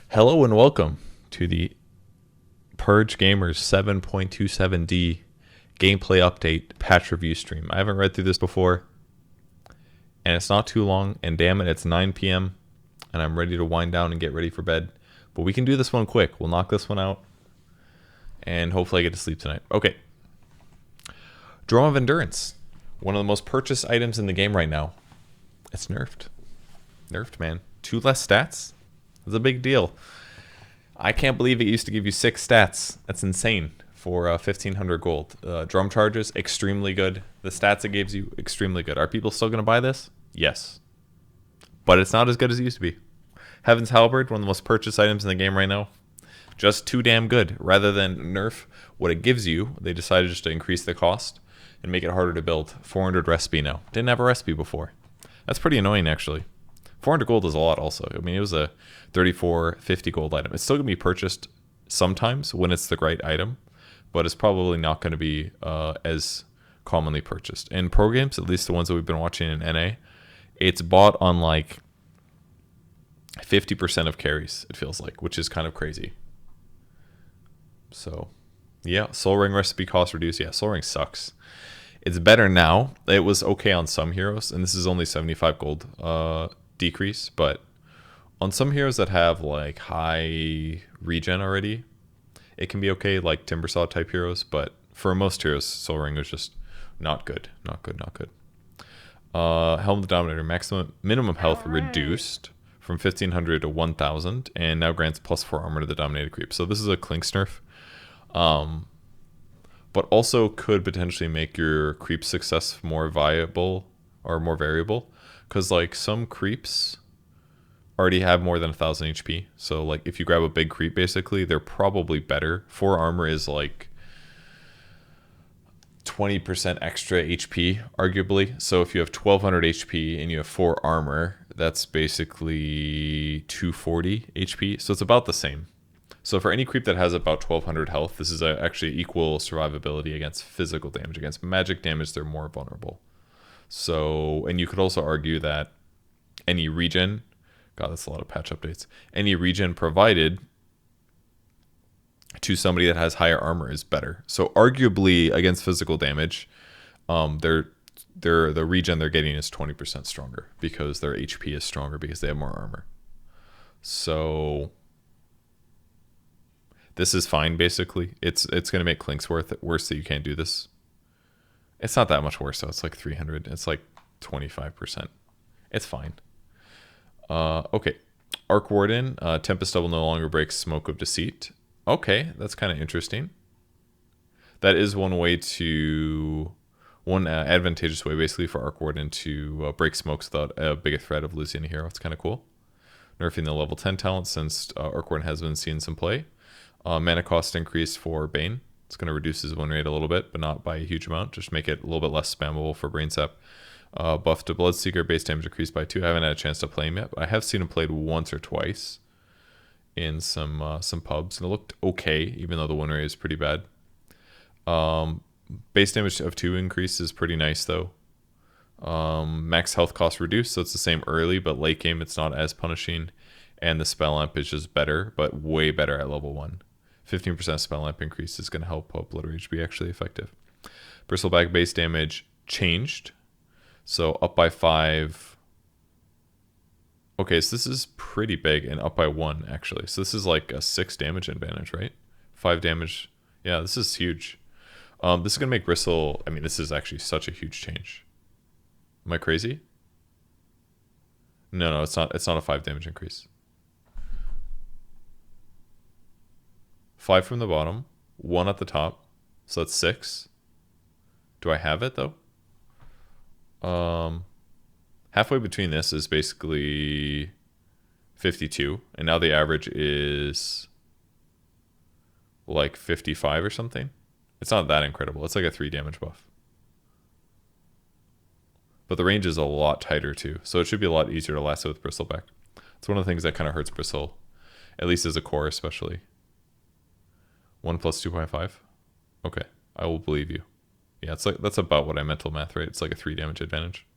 Hello and welcome to the Purge Gamers 7.27D gameplay update patch review stream. I haven't read through this before, and it's not too long, and damn it, it's 9 p.m., and I'm ready to wind down and get ready for bed. But we can do this one quick. We'll knock this one out, and hopefully I get to sleep tonight. Okay. Drum of Endurance. One of the most purchased items in the game right now. It's nerfed. Nerfed, man. 2 less stats? That's a big deal. I can't believe it used to give you 6 stats. That's insane for 1,500 gold. Drum charges, extremely good. The stats it gives you, extremely good. Are people still going to buy this? Yes. But it's not as good as it used to be. Heaven's Halberd, one of the most purchased items in the game right now. Just too damn good. Rather than nerf what it gives you, they decided just to increase the cost and make it harder to build. 400 recipe now. Didn't have a recipe before. That's pretty annoying, actually. 400 gold is a lot also. I mean, it was a 34, 50 gold item. It's still going to be purchased sometimes when it's the right item, but it's probably not going to be as commonly purchased. In pro games, at least the ones that we've been watching in NA, it's bought on like 50% of carries, it feels like, which is kind of crazy. So, yeah, Soul Ring recipe cost reduced. Yeah, Soul Ring sucks. It's better now. It was okay on some heroes, and this is only 75 gold decrease, but on some heroes that have like high regen already, it can be okay, like Timbersaw type heroes, but for most heroes, Soul Ring was just not good. Not good. Helm of the Dominator, minimum health reduced from 1,500 to 1,000, and now grants +4 armor to the Dominated creep. So this is a Clinks nerf, but also could potentially make your creep success more viable or more variable, because like some creeps already have more than 1,000 HP. So like if you grab a big creep, basically they're probably better. 4 armor is like 20% extra HP, arguably. So if you have 1,200 HP and you have 4 armor, that's basically 240 HP. So it's about the same. So for any creep that has about 1,200 health, this is actually equal survivability against physical damage. Against magic damage, they're more vulnerable. So, and you could also argue that any regen, God, that's a lot of patch updates. Any regen provided to somebody that has higher armor is better. So arguably against physical damage, the regen they're getting is 20% stronger because their HP is stronger because they have more armor. So this is fine, basically. It's going to make Clinks worse that you can't do this. It's not that much worse, though. It's like 300. It's like 25%. It's fine. Okay. Arc Warden. Tempest Double no longer breaks Smoke of Deceit. Okay, that's kind of interesting. That is one way to... One advantageous way, basically, for Arc Warden to break smokes without a big threat of losing a hero. It's kind of cool. Nerfing the level 10 talent since Arc Warden has been seeing some play. Mana cost increase for Bane. It's going to reduce his win rate a little bit, but not by a huge amount. Just make it a little bit less spammable for Brain Sap. Buff to Bloodseeker, base damage increased by 2. I haven't had a chance to play him yet, but I have seen him played once or twice in some pubs, and it looked okay, even though the win rate is pretty bad. Base damage of 2 increase is pretty nice, though. Max health cost reduced, so it's the same early, but late game it's not as punishing. And the spell amp is just better, but way better at level 1. 15% spell amp increase is going to help Blood Rage be actually effective. Bristleback base damage changed. So up by 5. Okay, so this is pretty big and up by 1, actually. So this is like a 6 damage advantage, right? 5 damage. Yeah, this is huge. This is going to make Bristle... I mean, this is actually such a huge change. Am I crazy? No, it's not. It's not a 5 damage increase. 5 from the bottom, 1 at the top, so that's 6. Do I have it though? Halfway between this is basically 52, and now the average is like 55 or something. It's not that incredible. It's like a 3 damage buff. But the range is a lot tighter too, so it should be a lot easier to lasso with Bristleback. It's one of the things that kind of hurts Bristle, at least as a core especially. 1 plus 2.5? Okay, I will believe you. Yeah, it's like that's about what I mental math, right? It's like a 3 damage advantage.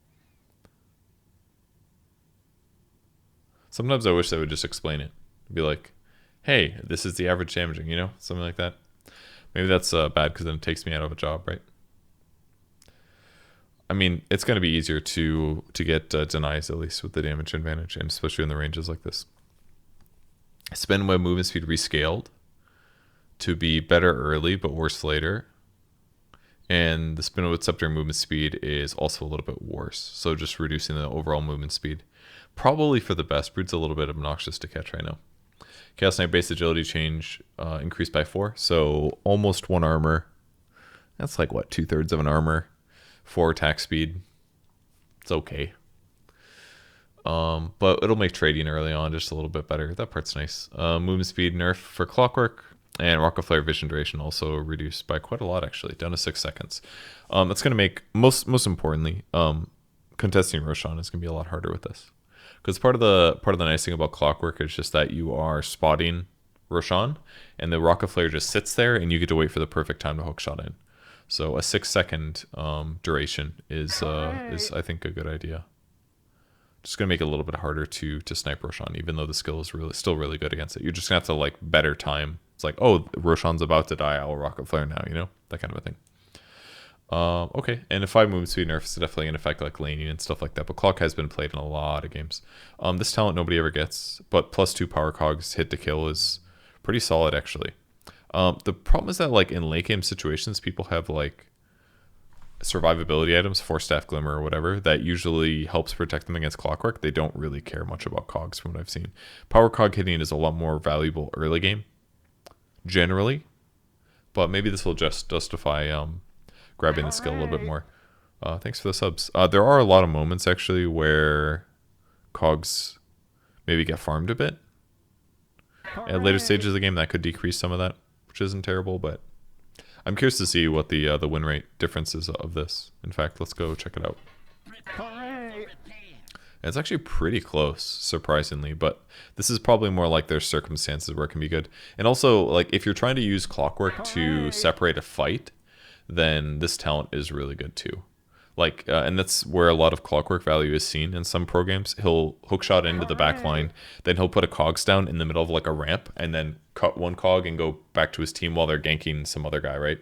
Sometimes I wish they would just explain it. Be like, hey, this is the average damaging, you know, something like that. Maybe that's bad because then it takes me out of a job, right? I mean, it's going to be easier to get denies, at least with the damage advantage, and especially in the ranges like this. Spin web movement speed rescaled to be better early but worse later. And the spin web scepter movement speed is also a little bit worse, so just reducing the overall movement speed. Probably for the best. Brood's a little bit obnoxious to catch right now. Chaos Knight base agility change increased by 4, so almost 1 armor. That's like, what, 2/3 of an armor. 4 attack speed. It's okay. But it'll make trading early on just a little bit better. That part's nice. Movement speed nerf for Clockwerk. And Rocket Flare vision duration also reduced by quite a lot, actually, down to 6 seconds. That's going to make, most importantly, contesting Roshan is going to be a lot harder with this. Because part of the nice thing about Clockwerk is just that you are spotting Roshan, and the Rocket Flare just sits there, and you get to wait for the perfect time to hookshot in. So a 6-second duration is I think a good idea. Just gonna make it a little bit harder to snipe Roshan, even though the skill is still really good against it. You're just gonna have to like better time. It's like, oh, Roshan's about to die, I'll Rocket Flare now, you know, that kind of a thing. Okay, and a 5 movement speed nerf is definitely gonna affect like laning and stuff like that. But Clock has been played in a lot of games. This talent nobody ever gets, but +2 power cogs hit to kill is pretty solid actually. The problem is that like in late game situations, people have like survivability items, Force Staff Glimmer or whatever, that usually helps protect them against Clockwerk. They don't really care much about cogs from what I've seen. Power cog hitting is a lot more valuable early game, generally, but maybe this will just justify grabbing the skill a little bit more. Thanks for the subs. There are a lot of moments actually where cogs maybe get farmed a bit. At later stages of the game, that could decrease some of that, which isn't terrible, but I'm curious to see what the win rate difference is of this. In fact, let's go check it out. It's actually pretty close, surprisingly, but this is probably more like there's circumstances where it can be good. And also, like, if you're trying to use Clockwerk to separate a fight, then this talent is really good too. Like, and that's where a lot of Clockwerk value is seen in some programs. He'll hookshot into the back line, then he'll put a cogs down in the middle of like a ramp, and then cut one cog and go back to his team while they're ganking some other guy, right?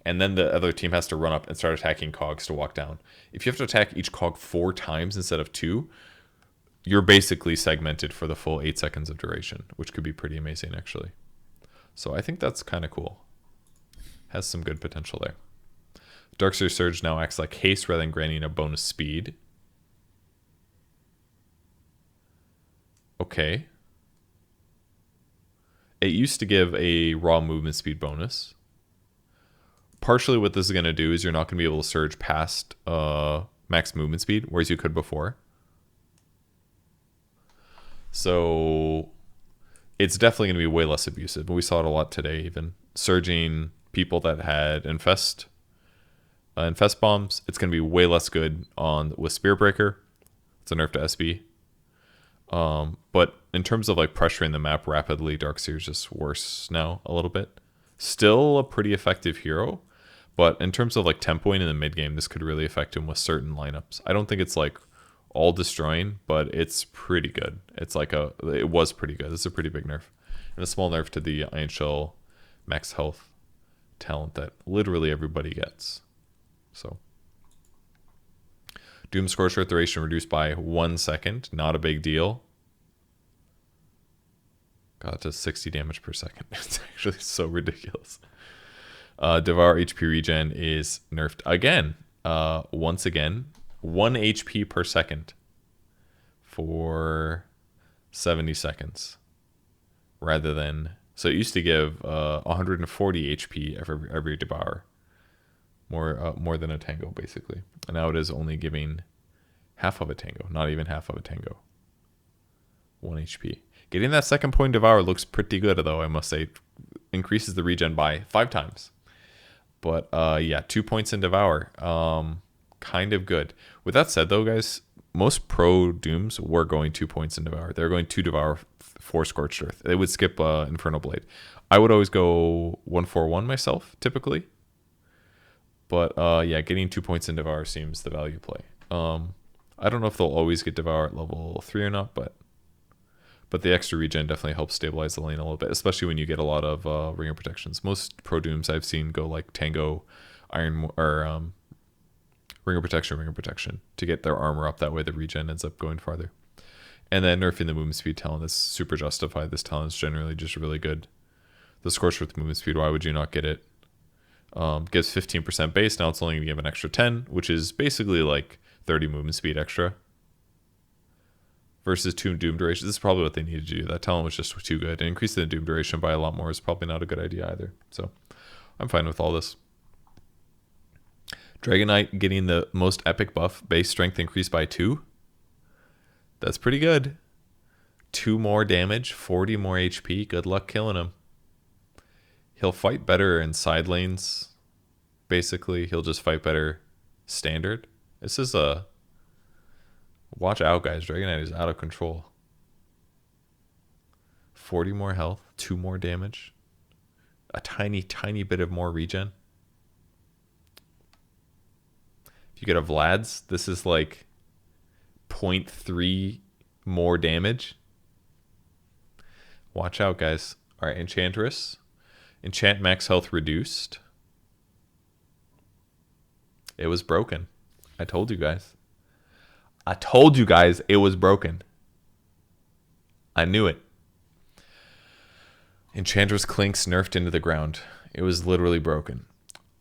And then the other team has to run up and start attacking cogs to walk down. If you have to attack each cog 4 times instead of 2, you're basically segmented for the full 8 seconds of duration, which could be pretty amazing actually. So I think that's kind of cool. Has some good potential there. Dark Seer Surge now acts like haste rather than granting a bonus speed. Okay. It used to give a raw movement speed bonus. Partially what this is going to do is you're not going to be able to surge past max movement speed, whereas you could before. So it's definitely going to be way less abusive. We saw it a lot today even. Surging people that had infest bombs, it's going to be way less good with Spear Breaker. It's a nerf to SB. But in terms of like pressuring the map rapidly, Dark Seer is just worse now a little bit. Still a pretty effective hero, but in terms of like tempoing in the mid game, this could really affect him with certain lineups. I don't think it's like all destroying, but it's pretty good. It was pretty good. It's a pretty big nerf. And a small nerf to the Iron Shell max health talent that literally everybody gets. So Doom Scorcher duration reduced by 1 second. Not a big deal. Got to 60 damage per second. It's actually so ridiculous. Devour HP regen is nerfed again. Once again, 1 HP per second for 70 seconds. Rather than, so it used to give 140 HP every Devour. More than a tango, basically. And now it is only giving half of a tango. Not even half of a tango. 1 HP. Getting that second point Devour looks pretty good, though, I must say. Increases the regen by 5 times. But, yeah, 2 points in Devour. Kind of good. With that said, though, guys, most pro Dooms were going 2 points in Devour. They're going 2 Devour, 4 Scorched Earth. They would skip Infernal Blade. I would always go 1-4-1 myself, typically. But, yeah, getting 2 points in Devour seems the value play. I don't know if they'll always get Devour at level 3 or not, but But the extra regen definitely helps stabilize the lane a little bit, especially when you get a lot of ringer protections. Most pro dooms I've seen go like Tango, Iron, or ringer protection to get their armor up. That way the regen ends up going farther. And then nerfing the movement speed talent is super justified. This talent is generally just really good. The Scorcher with movement speed, why would you not get it? Gives 15% base. Now it's only going to give an extra 10, which is basically like 30 movement speed extra. Versus 2 doom duration. This is probably what they needed to do. That talent was just too good. And increasing the doom duration by a lot more is probably not a good idea either. So I'm fine with all this. Dragon Knight getting the most epic buff. Base strength increased by 2. That's pretty good. 2 more damage, 40 more HP. Good luck killing him. He'll fight better in side lanes. Basically, he'll just fight better standard. This is a... Watch out, guys. Dragon Knight is out of control. 40 more health, 2 more damage. A tiny, tiny bit of more regen. If you get a Vlad's, this is like 0.3 more damage. Watch out, guys. All right, Enchantress. Enchant max health reduced. It was broken. I told you guys. I told you guys it was broken. I knew it. Enchantress Clinks nerfed into the ground. It was literally broken.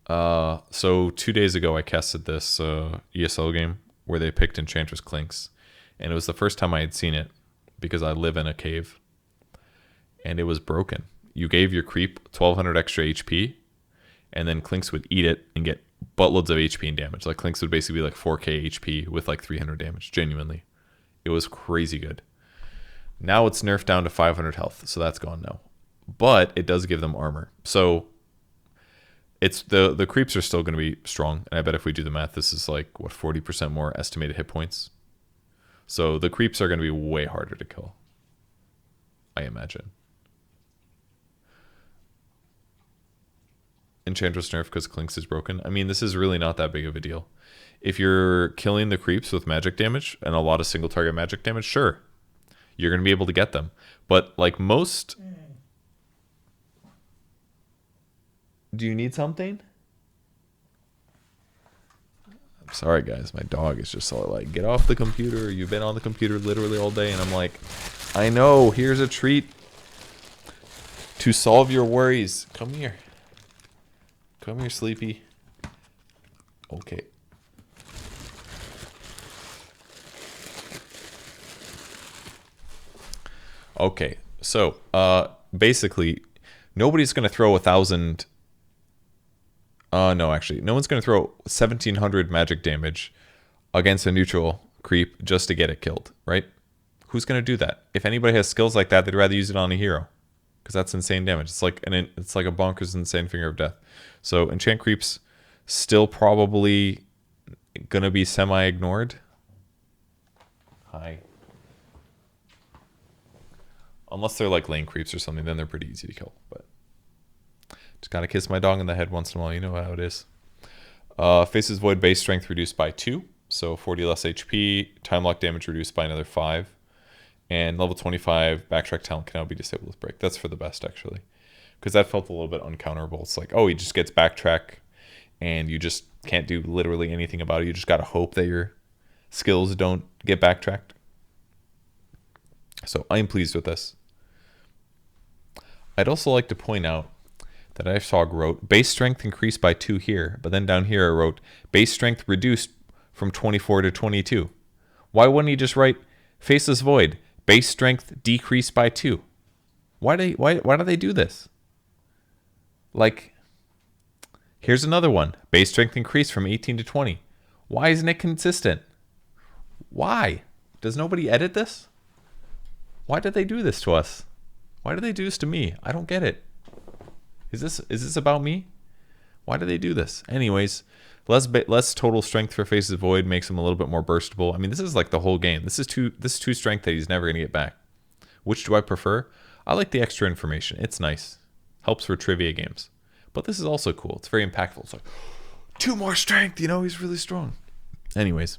So 2 days ago I casted this ESL game where they picked Enchantress Clinks. And it was the first time I had seen it because I live in a cave. And it was broken. You gave your creep 1200 extra HP, and then Clinks would eat it and get buttloads of HP and damage. Like Clinks would basically be like 4k HP with like 300 damage. Genuinely. It was crazy good. Now it's nerfed down to 500 health, so that's gone now. But it does give them armor. So it's the creeps are still going to be strong. And I bet if we do the math, this is like, what, 40% more estimated hit points. So the creeps are going to be way harder to kill, I imagine. Enchantress nerf because Clinks is broken. I mean, this is really not that big of a deal. If you're killing the creeps with magic damage and a lot of single target magic damage, sure, you're going to be able to get them. But like most... Do you need something? I'm sorry, guys. My dog is just all like, get off the computer. You've been on the computer literally all day. And I'm like, I know. Here's a treat to solve your worries. Come here. Come here, Sleepy. Okay. Okay. So, basically, nobody's going to throw 1,000... no, actually. No one's going to throw 1,700 magic damage against a neutral creep just to get it killed, right? Who's going to do that? If anybody has skills like that, they'd rather use it on a hero. Because that's insane damage. It's like a bonkers insane finger of death. So enchant creeps still probably gonna be semi-ignored. Hi. Unless they're like lane creeps or something, then they're pretty easy to kill. But just gotta kiss my dog in the head once in a while. You know how it is. Faces Void base strength reduced by 2, so 40 less HP. Time lock damage reduced by another 5. And level 25 backtrack talent can now be disabled with break. That's for the best, actually. Because that felt a little bit uncounterable. It's like, oh, he just gets backtrack, and you just can't do literally anything about it. You just got to hope that your skills don't get backtracked. So I'm pleased with this. I'd also like to point out that IFSOG wrote, base strength increased by 2 here, but then down here I wrote, base strength reduced from 24 to 22. Why wouldn't he just write, Faceless Void, base strength decreased by 2? Why do they do this? Like, here's another one. Base strength increased from 18 to 20. Why isn't it consistent? Why? Does nobody edit this? Why did they do this to us? Why did they do this to me? I don't get it. Is this about me? Why do they do this? Anyways, less total strength for Faces Void makes him a little bit more burstable. I mean, this is like the whole game. This is two strength that he's never going to get back. Which do I prefer? I like the extra information. It's nice. Helps for trivia games. But this is also cool. It's very impactful. It's like, 2 more strength, you know, he's really strong. Anyways,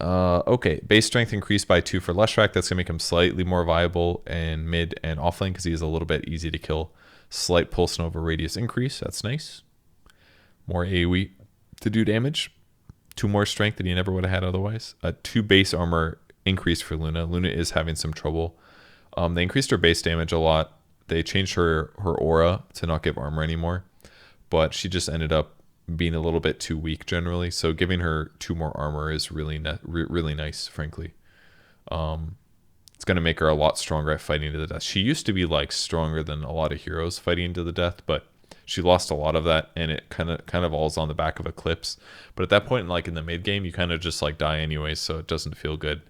Okay, base strength increased by 2 for Leshrac. That's going to make him slightly more viable in mid and offlane because he is a little bit easy to kill. Slight pulse nova radius increase. That's nice. More AoE to do damage. 2 more strength that he never would have had otherwise. 2 base armor increase for Luna. Luna is having some trouble. They increased her base damage a lot. They changed her aura to not give armor anymore. But she just ended up being a little bit too weak generally, so giving her 2 more armor is really really nice, frankly. It's going to make her a lot stronger at fighting to the death. She used to be like stronger than a lot of heroes fighting to the death, but she lost a lot of that, and it kind of all is on the back of Eclipse. But at that point, like in the mid game, you kind of just like die anyway, so it doesn't feel good.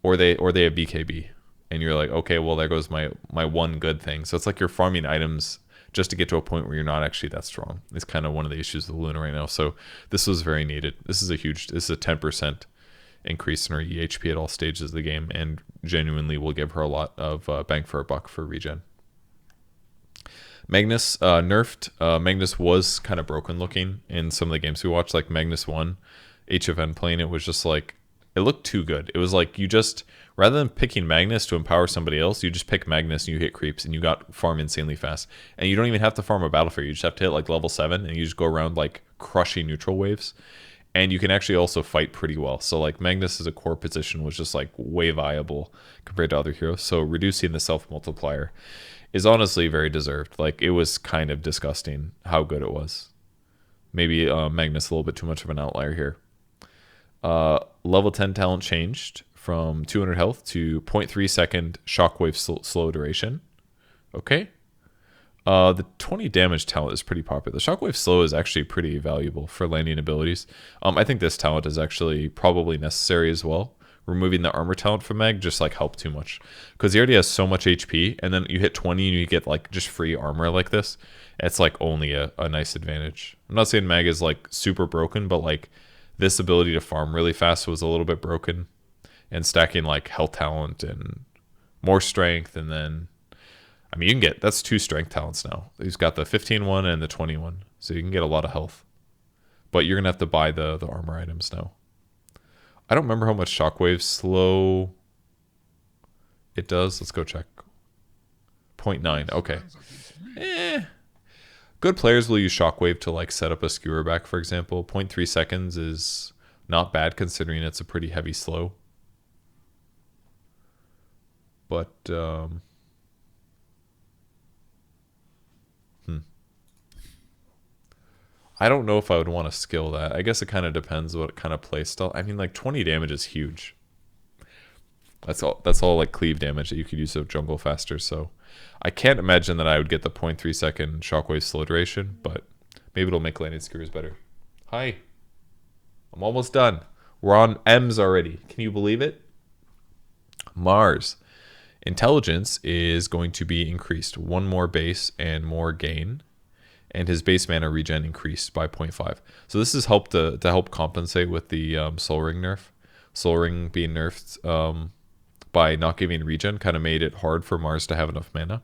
Or they have BKB, and you're like, okay, well there goes my one good thing. So it's like you're farming items just to get to a point where you're not actually that strong. It's kind of one of the issues with Luna right now. So this was very needed. This is a 10% increase in her EHP at all stages of the game, and genuinely will give her a lot of bang for a buck for regen. Magnus nerfed. Magnus was kind of broken looking in some of the games we watched, like Magnus 1. HFN playing it was just like, it looked too good. It was like you just, rather than picking Magnus to empower somebody else, you just pick Magnus and you hit creeps and you got farm insanely fast. And you don't even have to farm a battlefield. You just have to hit like level 7 and you just go around like crushing neutral waves. And you can actually also fight pretty well. So like Magnus as a core position was just like way viable compared to other heroes. So reducing the self multiplier is honestly very deserved. Like it was kind of disgusting how good it was. Maybe Magnus a little bit too much of an outlier here. Level 10 talent changed from 200 health to 0.3 second shockwave slow duration. Okay. The 20 damage talent is pretty popular. The shockwave slow is actually pretty valuable for landing abilities. I think this talent is actually probably necessary as well. Removing the armor talent from Mag just like helped too much, because he already has so much HP, and then you hit 20 and you get like just free armor like this. It's like only a nice advantage. I'm not saying Mag is like super broken, but like this ability to farm really fast was a little bit broken, and stacking like health talent and more strength, and then I mean you can get, that's 2 strength talents now. He's got the 15 one and the 21, so you can get a lot of health, but you're gonna have to buy the armor items now. I don't remember how much shockwave slow it does. Let's go check. 0.9. Okay. Good players will use shockwave to like set up a skewer back, for example. 0.3 seconds is not bad considering it's a pretty heavy slow. But I don't know if I would want to skill that. I guess it kind of depends what kind of play style. I mean, like 20 damage is huge. That's all like cleave damage that you could use to jungle faster. So I can't imagine that I would get the 0.3 second shockwave slow duration, but maybe it'll make landing skewers better. Hi. I'm almost done. We're on M's already. Can you believe it? Mars. Intelligence is going to be increased. 1 more base and more gain. And his base mana regen increased by 0.5. So this has helped to help compensate with the Soul Ring nerf. Soul Ring being nerfed by not giving regen kind of made it hard for Mars to have enough mana.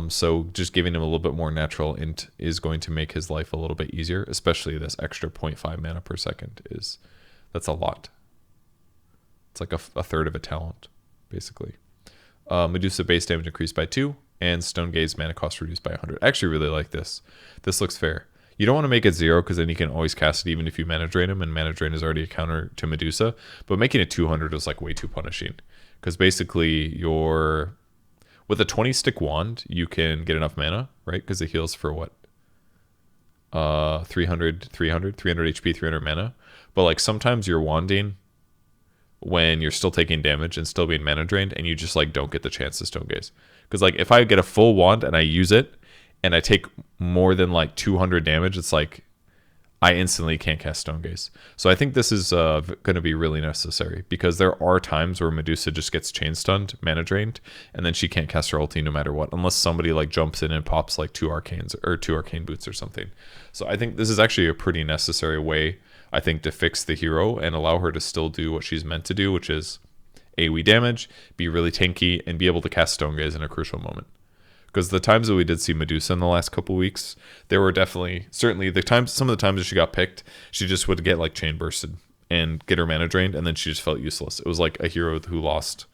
So just giving him a little bit more natural int is going to make his life a little bit easier, especially this extra 0.5 mana per second that's a lot. It's like a third of a talent, basically. Medusa base damage increased by 2. And Stone Gaze mana cost reduced by 100. I actually really like this. This looks fair. You don't want to make it 0 because then you can always cast it even if you mana drain him, and mana drain is already a counter to Medusa. But making it 200 is like way too punishing, because basically with a 20 stick wand you can get enough mana, right? Because it heals for what? 300 HP, 300 mana. But like sometimes you're wanding when you're still taking damage and still being mana drained, and you just like don't get the chance to Stone Gaze. Because like if I get a full wand and I use it and I take more than like 200 damage, it's like I instantly can't cast Stone Gaze. So I think this is going to be really necessary, because there are times where Medusa just gets chain stunned, mana drained, and then she can't cast her ulti no matter what, unless somebody like jumps in and pops like 2 arcanes or 2 arcane boots or something. So I think this is actually a pretty necessary way, I think, to fix the hero and allow her to still do what she's meant to do, which is AoE damage, be really tanky, and be able to cast Stone Gaze in a crucial moment. Because the times that we did see Medusa in the last couple weeks, there were certainly some of the times that she got picked, she just would get like chain bursted, and get her mana drained, and then she just felt useless. It was like a hero who lost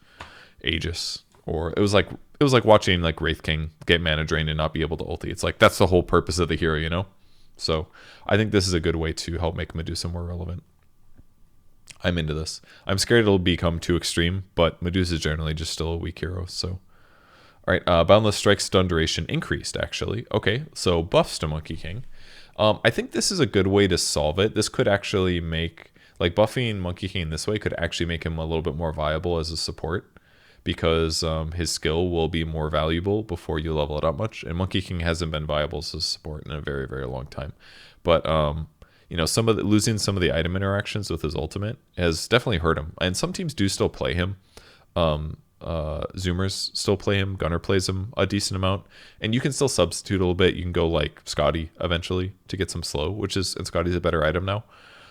Aegis, or it was like watching like Wraith King get mana drained and not be able to ulti. It's like that's the whole purpose of the hero, you know? So I think this is a good way to help make Medusa more relevant. I'm into this. I'm scared it'll become too extreme, but Medusa is generally just still a weak hero. So, all right, Boundless Strike stun duration increased, actually. Okay, so buffs to Monkey King. I think this is a good way to solve it. This could actually make, like, buffing Monkey King this way could actually make him a little bit more viable as a support, because his skill will be more valuable before you level it up much. And Monkey King hasn't been viable as a support in a very, very long time. But you know, losing some of the item interactions with his ultimate has definitely hurt him. And some teams do still play him. Zoomers still play him. Gunner plays him a decent amount. And you can still substitute a little bit. You can go like Scotty eventually to get some slow, and Scotty's a better item now.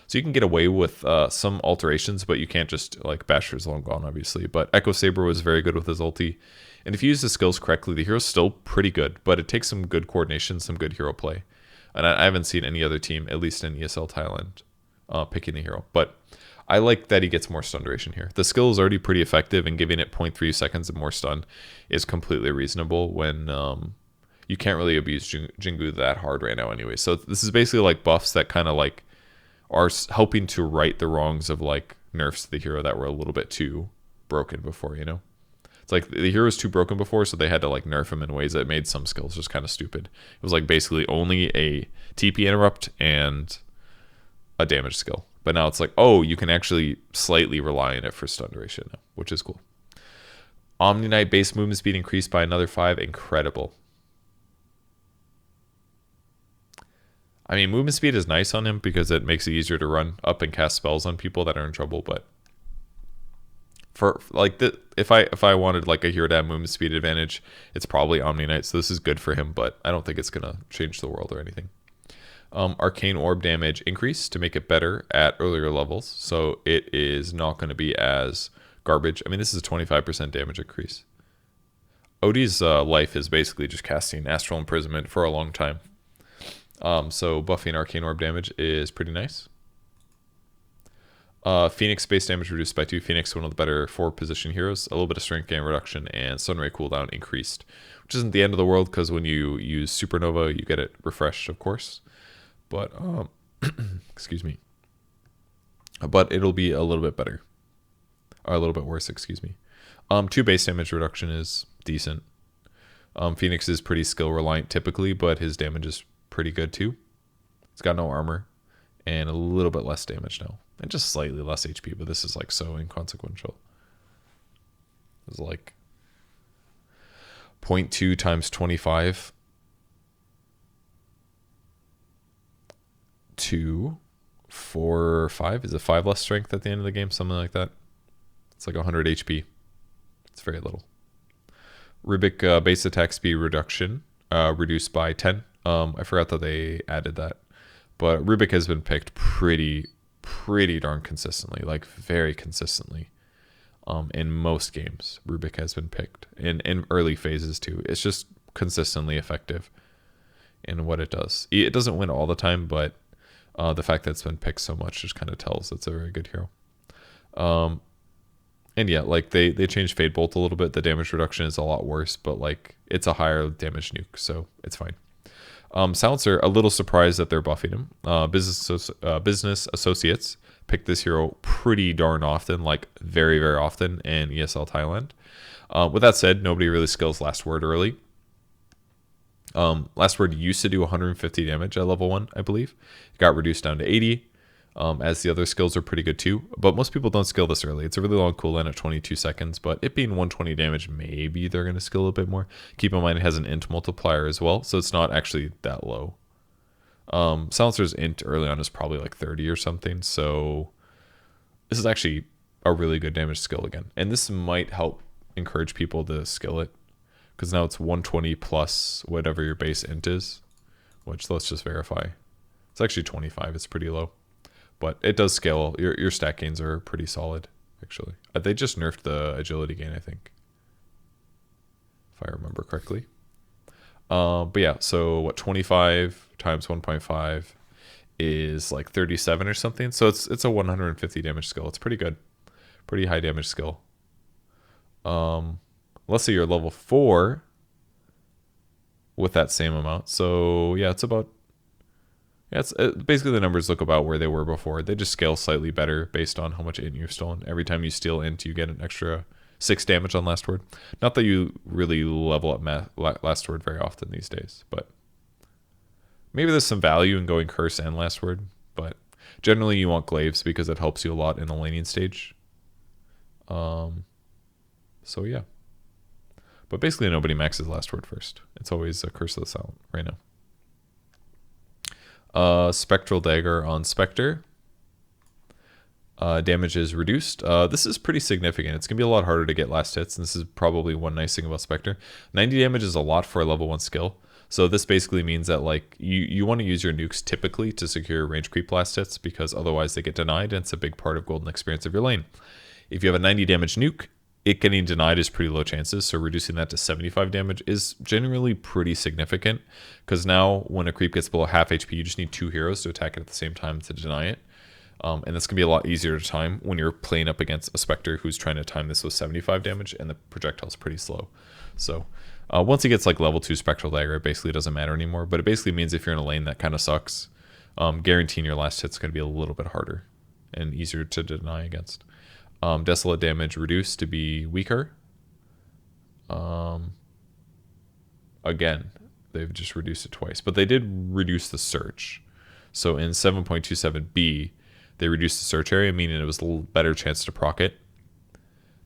So you can get away with some alterations, but you can't just like Basher's long gone, obviously. But Echo Saber was very good with his ulti. And if you use the skills correctly, the hero's still pretty good, but it takes some good coordination, some good hero play. And I haven't seen any other team, at least in ESL Thailand, picking the hero. But I like that he gets more stun duration here. The skill is already pretty effective, and giving it 0.3 seconds of more stun is completely reasonable when you can't really abuse Jingu that hard right now anyway. So this is basically like buffs that kind of like are helping to right the wrongs of like nerfs to the hero that were a little bit too broken before, you know? It's like the hero was too broken before, so they had to like nerf him in ways that made some skills just kind of stupid. It was like basically only a TP interrupt and a damage skill. But now it's like, oh, you can actually slightly rely on it for stun duration now, which is cool. Omniknight base movement speed increased by another 5. Incredible. I mean, movement speed is nice on him because it makes it easier to run up and cast spells on people that are in trouble. But for like if I wanted like a hero to have movement speed advantage, it's probably Omniknight. So this is good for him, but I don't think it's gonna change the world or anything. Arcane Orb damage increased to make it better at earlier levels, so it is not going to be as garbage. I mean, this is a 25% damage increase. Odie's life is basically just casting Astral Imprisonment for a long time. So buffing Arcane Orb damage is pretty nice. Phoenix base damage reduced by 2. Phoenix, one of the better 4-position heroes. A little bit of strength gain reduction, and Sunray cooldown increased, which isn't the end of the world because when you use Supernova, you get it refreshed, of course. But excuse me. But it'll be a little bit better, or a little bit worse. Excuse me. 2 base damage reduction is decent. Phoenix is pretty skill reliant typically, but his damage is pretty good too. He's got no armor and a little bit less damage now, and just slightly less HP. But this is like so inconsequential. It's like 0.2 times 25. 2, 4, 5. Is it 5 less strength at the end of the game? Something like that. It's like 100 HP. It's very little. Rubik base attack speed reduction reduced by 10. I forgot that they added that. But Rubik has been picked pretty darn consistently. Like very consistently. In most games, Rubik has been picked. In early phases too. It's just consistently effective in what it does. It doesn't win all the time, but the fact that it's been picked so much just kind of tells it's a very good hero. And yeah, like they changed Fade Bolt a little bit. The damage reduction is a lot worse, but like it's a higher damage nuke, so it's fine. Silencer, a little surprised that they're buffing him. Business associates pick this hero pretty darn often, like very, very often in ESL Thailand. With that said, nobody really skills Last Word early. Last Word used to do 150 damage at level 1, I believe. It got reduced down to 80, as the other skills are pretty good too. But most people don't skill this early. It's a really long cooldown at 22 seconds, but it being 120 damage, maybe they're going to skill a bit more. Keep in mind it has an int multiplier as well, so it's not actually that low. Silencer's int early on is probably like 30 or something, so this is actually a really good damage skill again. And this might help encourage people to skill it, because now it's 120 plus whatever your base int is, which let's just verify. It's actually 25. It's pretty low, but it does scale. Your stat gains are pretty solid, actually. They just nerfed the agility gain, I think, if I remember correctly. But yeah, so what, 25 times 1.5 is like 37 or something. So it's a 150 damage skill. It's pretty good. Pretty high damage skill. Let's say you're level 4 with that same amount. So yeah, it's about, yeah, it's basically the numbers look about where they were before. They just scale slightly better based on how much int you've stolen. Every time you steal int, you get an extra 6 damage on last word. Not that you really level up last word very often these days, but maybe there's some value in going curse and last word. But generally you want glaives because it helps you a lot in the laning stage. So yeah. But basically nobody maxes last word first. It's always a Curse of the Silent right now. Spectral Dagger on Spectre. Damage is reduced. This is pretty significant. It's going to be a lot harder to get last hits, and this is probably one nice thing about Spectre. 90 damage is a lot for a level 1 skill. So this basically means that like you want to use your nukes typically to secure range creep last hits, because otherwise they get denied, and it's a big part of golden experience of your lane. If you have a 90 damage nuke, it getting denied is pretty low chances, so reducing that to 75 damage is generally pretty significant, because now when a creep gets below half HP, you just need 2 heroes to attack it at the same time to deny it. And that's going to be a lot easier to time when you're playing up against a Spectre who's trying to time this with 75 damage, and the projectile's pretty slow. So once he gets like level 2 Spectral Dagger, it basically doesn't matter anymore, but it basically means if you're in a lane that kind of sucks, guaranteeing your last hit's going to be a little bit harder and easier to deny against. Desolate damage reduced to be weaker. Again, they've just reduced it twice, but they did reduce the search. So in 7.27b, they reduced the search area, meaning it was a little better chance to proc it.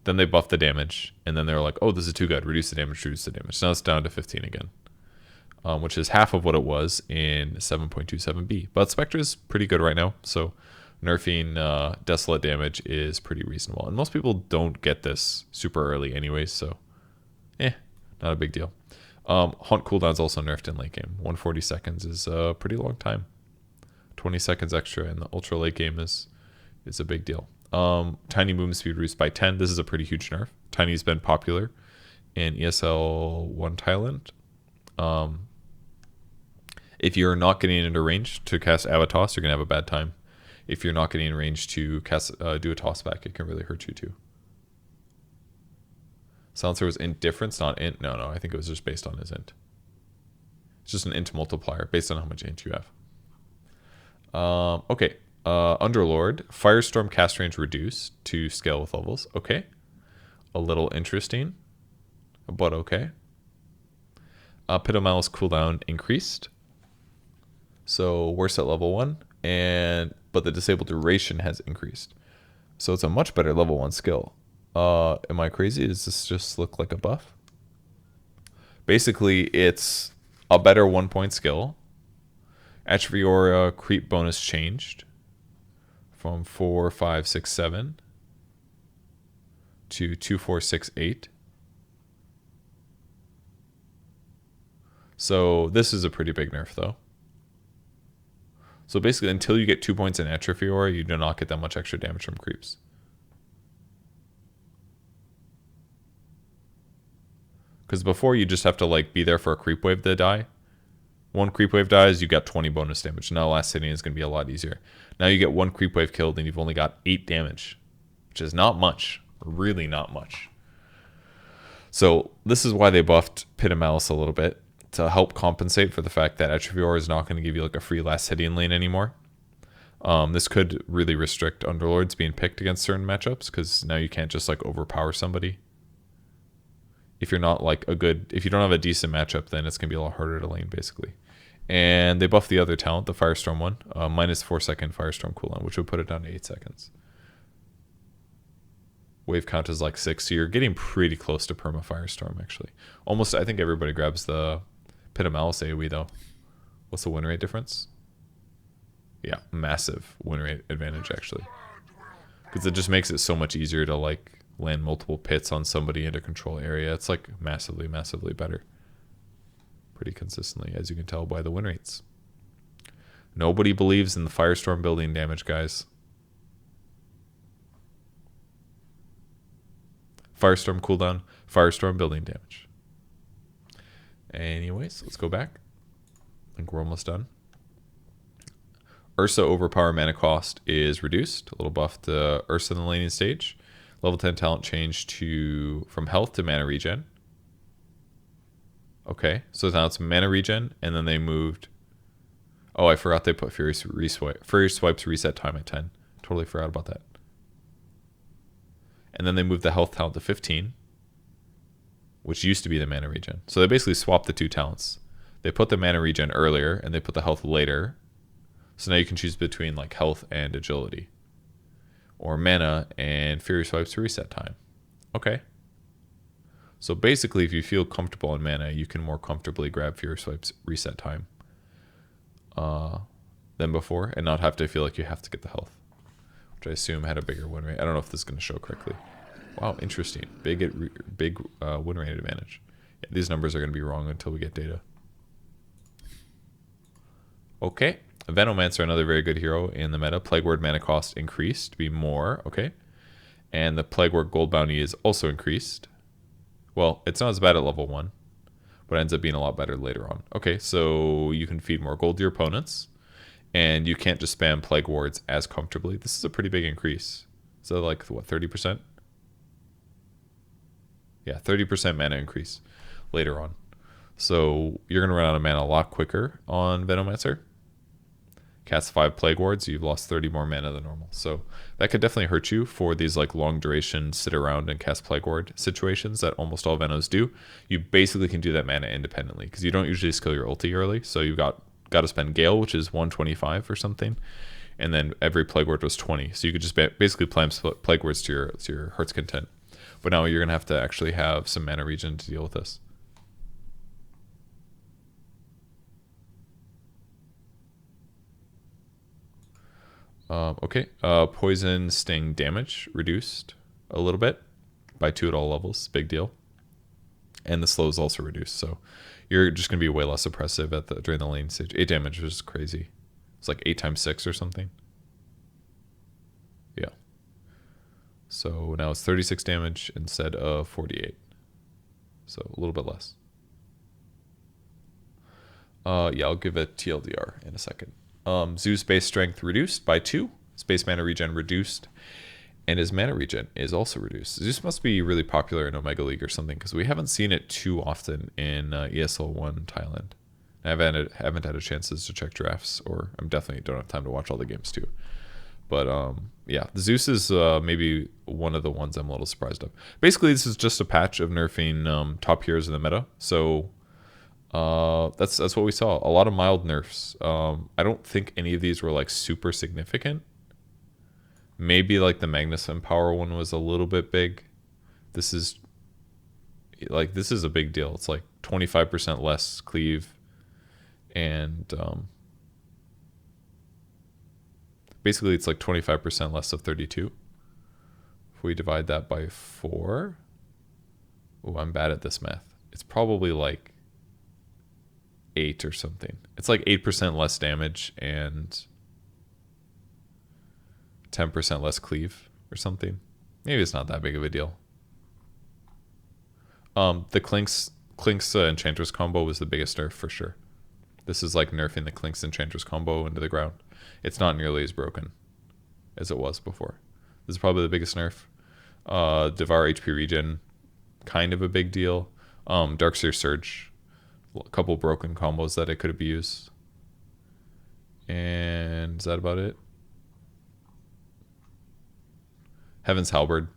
Then they buffed the damage, and then they were like, oh, this is too good. Reduce the damage, reduce the damage. Now it's down to 15 again, which is half of what it was in 7.27b. But Spectre is pretty good right now, so nerfing desolate damage is pretty reasonable. And most people don't get this super early anyways, so not a big deal. Haunt cooldown's also nerfed in late game. 140 seconds is a pretty long time. 20 seconds extra in the ultra late game is a big deal. Tiny movement speed reduced by 10. This is a pretty huge nerf. Tiny's been popular in ESL 1 Thailand. If you're not getting into range to cast Avatos, you're going to have a bad time. If you're not getting in range to cast, do a toss back, it can really hurt you too. Silencer was int difference, not int. No, I think it was just based on his int. It's just an int multiplier based on how much int you have. Okay. Underlord, Firestorm cast range reduced to scale with levels. Okay. A little interesting, but okay. Pit of Malice cooldown increased. So worse at level 1, but the disabled duration has increased. So it's a much better level 1 skill. Am I crazy? Does this just look like a buff? Basically, it's a better 1-point skill. Attribute aura creep bonus changed from 4, 5, 6, 7 to 2, 4, 6, 8. So this is a pretty big nerf though. So basically, until you get 2 points in Atrophy Aura, you do not get that much extra damage from creeps. Because before, you just have to like be there for a creep wave to die. One creep wave dies, you got 20 bonus damage. Now last hitting is going to be a lot easier. Now you get one creep wave killed, and you've only got 8 damage, which is not much. Really not much. So this is why they buffed Pit of Malice a little bit, to help compensate for the fact that Atrophy Aura is not going to give you like a free last hitting lane anymore. This could really restrict Underlords being picked against certain matchups, because now you can't just like overpower somebody. If you're not like if you don't have a decent matchup, then it's going to be a lot harder to lane basically. And they buffed the other talent, the Firestorm one, minus 4 second Firestorm cooldown, which would put it down to 8 seconds. Wave count is like 6, so you're getting pretty close to perma Firestorm actually. Almost, I think everybody grabs the Pit of Malice AoE though. What's the win rate difference? Yeah, massive win rate advantage actually. Because it just makes it so much easier to like land multiple pits on somebody in a control area. It's like massively, massively better. Pretty consistently, as you can tell by the win rates. Nobody believes in the Firestorm building damage, guys. Firestorm cooldown, Firestorm building damage. Anyways, let's go back. I think we're almost done. Ursa overpower mana cost is reduced. A little buff to Ursa in the laning stage. Level 10 talent change to from health to mana regen. Okay, so now it's mana regen, and then they moved. Oh, I forgot they put Fury Swipes reset time at 10. Totally forgot about that. And then they moved the health talent to 15, which used to be the mana regen. So they basically swapped the two talents. They put the mana regen earlier, and they put the health later. So now you can choose between like health and agility, or mana and Fury Swipes reset time. Okay. So basically, if you feel comfortable in mana, you can more comfortably grab Fury Swipes reset time than before, and not have to feel like you have to get the health, which I assume had a bigger win rate. I don't know if this is going to show correctly. Wow, interesting. Big win rate advantage. Yeah, these numbers are going to be wrong until we get data. Okay. Venomancer, another very good hero in the meta. Plague Word mana cost increased to be more. Okay. And the Plague Word gold bounty is also increased. Well, it's not as bad at level 1, but it ends up being a lot better later on. Okay, so you can feed more gold to your opponents, and you can't just spam Plague Wards as comfortably. This is a pretty big increase. So like, what, 30%? Yeah, 30% mana increase later on. So you're going to run out of mana a lot quicker on Venomancer. Cast 5 Plague Wards, you've lost 30 more mana than normal. So that could definitely hurt you for these like long duration sit around and cast Plague Ward situations that almost all Venos do. You basically can do that mana independently because you don't usually skill your ulti early. So you've got to spend Gale, which is 125 or something. And then every Plague Word was 20. So you could just basically plan Plague Words to your heart's content. But now you're going to have to actually have some mana regen to deal with this. Okay, poison sting damage reduced a little bit by 2 at all levels, big deal. And the slow is also reduced, so you're just going to be way less oppressive during the lane stage. 8 damage was crazy. It's like 8 times 6 or something. Yeah. So now it's 36 damage instead of 48. So a little bit less. Yeah, I'll give it TLDR in a second. Zeus base strength reduced by 2. Space mana regen reduced. And his mana regen is also reduced. Zeus must be really popular in Omega League or something, because we haven't seen it too often in ESL 1 Thailand. I haven't had a chance to check drafts, or I definitely don't have time to watch all the games too. But yeah, the Zeus is maybe one of the ones I'm a little surprised of. Basically, this is just a patch of nerfing top heroes in the meta. So that's what we saw. A lot of mild nerfs. I don't think any of these were like super significant. Maybe like the Magnus and Power one was a little bit big. This is a big deal. It's like 25% less cleave, and basically it's like 25% less of 32. If we divide that by 4, oh, I'm bad at this math. It's probably like 8 or something. It's like 8% less damage and 10% less cleave or something. Maybe it's not that big of a deal. The Clink's Enchantress combo was the biggest nerf for sure. This is like nerfing the Clink's Enchantress combo into the ground. It's not nearly as broken as it was before. This is probably the biggest nerf. Devour HP regen, kind of a big deal. Dark Seer Surge, a couple broken combos that it could have used. And is that about it? Heaven's Halberd.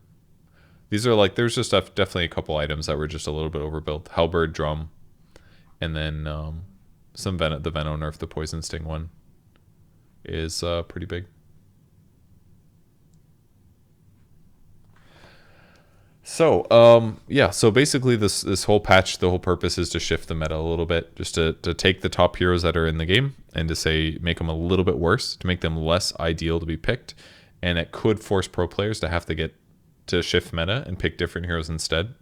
These are like, there's just definitely a couple items that were just a little bit overbuilt. Halberd, Drum, and then the Veno nerf, the Poison Sting one, is pretty big. So yeah, so basically this whole patch, the whole purpose is to shift the meta a little bit, just to take the top heroes that are in the game and to make them a little bit worse, to make them less ideal to be picked. And it could force pro players to have to get to shift meta and pick different heroes instead.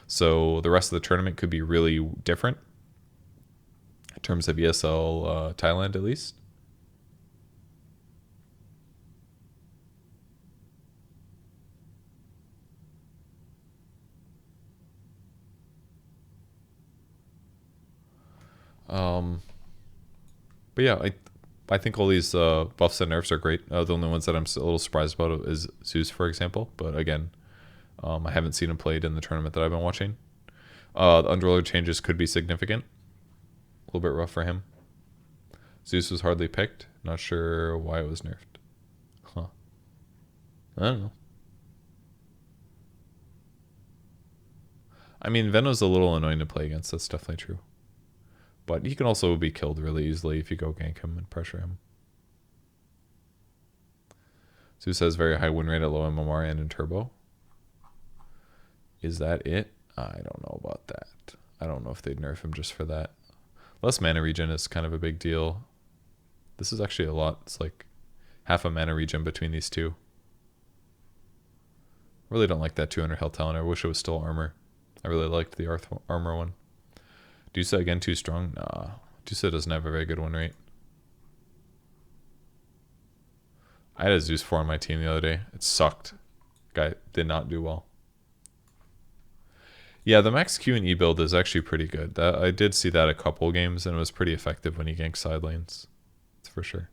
So the rest of the tournament could be really different in terms of ESL Thailand, at least. But yeah, I think all these buffs and nerfs are great. The only ones that I'm a little surprised about is Zeus, for example. But again, I haven't seen him played in the tournament that I've been watching. The Underlord changes could be significant. A little bit rough for him. Zeus was hardly picked. Not sure why it was nerfed. Huh. I don't know. I mean, Veno's a little annoying to play against. That's definitely true. But he can also be killed really easily if you go gank him and pressure him. Zeus has very high win rate at low MMR and in turbo. Is that it? I don't know about that. I don't know if they'd nerf him just for that. Less mana regen is kind of a big deal. This is actually a lot. It's like half a mana regen between these two. Really don't like that 200 health talent. I wish it was still armor. I really liked the armor one. Dusa again too strong? Nah. Dusa doesn't have a very good win rate. I had a Zeus 4 on my team the other day. It sucked. Guy did not do well. Yeah, the max Q and E build is actually pretty good. I did see that a couple games, and it was pretty effective when he ganked side lanes. That's for sure.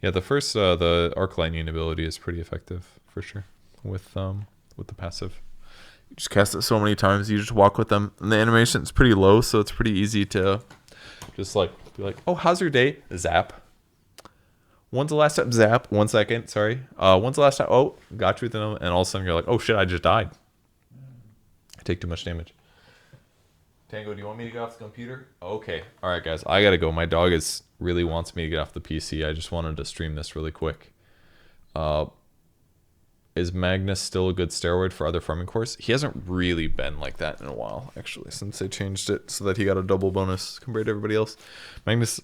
Yeah, the arc lightning ability is pretty effective for sure with the passive. You just cast it so many times, you just walk with them, and the animation is pretty low, so it's pretty easy to just like be like, oh, how's your day? Zap. When's the last time? Zap. 1 second. Sorry. When's the last time? Oh, got you with them, and all of a sudden you're like, oh shit, I just died. I take too much damage. Tango, do you want me to get off the computer? Okay. All right, guys. I gotta go. My dog really wants me to get off the PC. I just wanted to stream this really quick. Is Magnus still a good steroid for other farming cores? He hasn't really been like that in a while, actually, since they changed it so that he got a double bonus compared to everybody else. Magnus,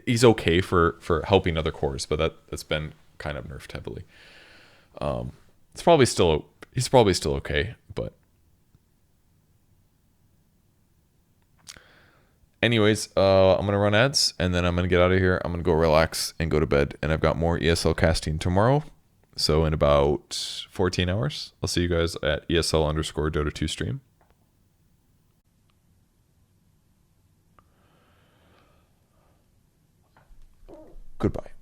he's okay for helping other cores, but that's been kind of nerfed heavily. He's probably still okay, but anyways, I'm gonna run ads and then I'm gonna get out of here. I'm gonna go relax and go to bed, and I've got more ESL casting tomorrow. So in about 14 hours, I'll see you guys at ESL_Dota2 stream. Goodbye.